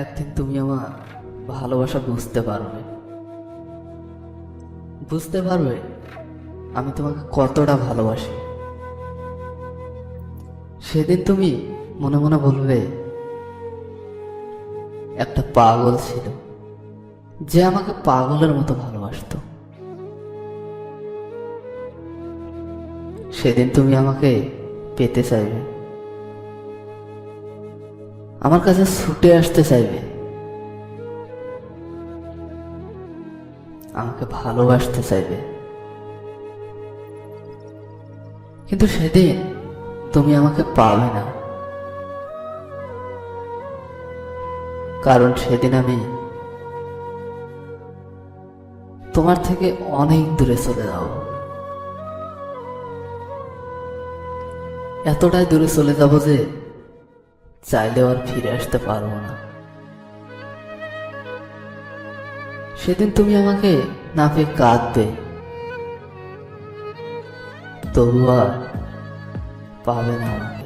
একদিন তুমি আমার ভালোবাসা বুঝতে পারবে, বুঝতে পারবে আমি তোমাকে কতটা ভালোবাসি। সেদিন তুমি মনে মনে বলবে, একটা পাগল ছিল যে আমাকে পাগলের মতো ভালোবাসতো। সেদিন তুমি আমাকে পেতে চাইবে, আমার কাছে ছুটে আসতে চাইবে, আমাকে ভালোবাসতে চাইবে। কিন্তু সেদিন তুমি আমাকে পাবে না, কারণ সেদিন আমি তোমার থেকে অনেক দূরে চলে যাব। এতটাই দূরে চলে যাব যে চাইলেও আর ফিরে আসতে পারবো না। সেদিন তুমি আমাকে না পেয়ে কাঁদবে, তবু আর পাবে না আমাকে।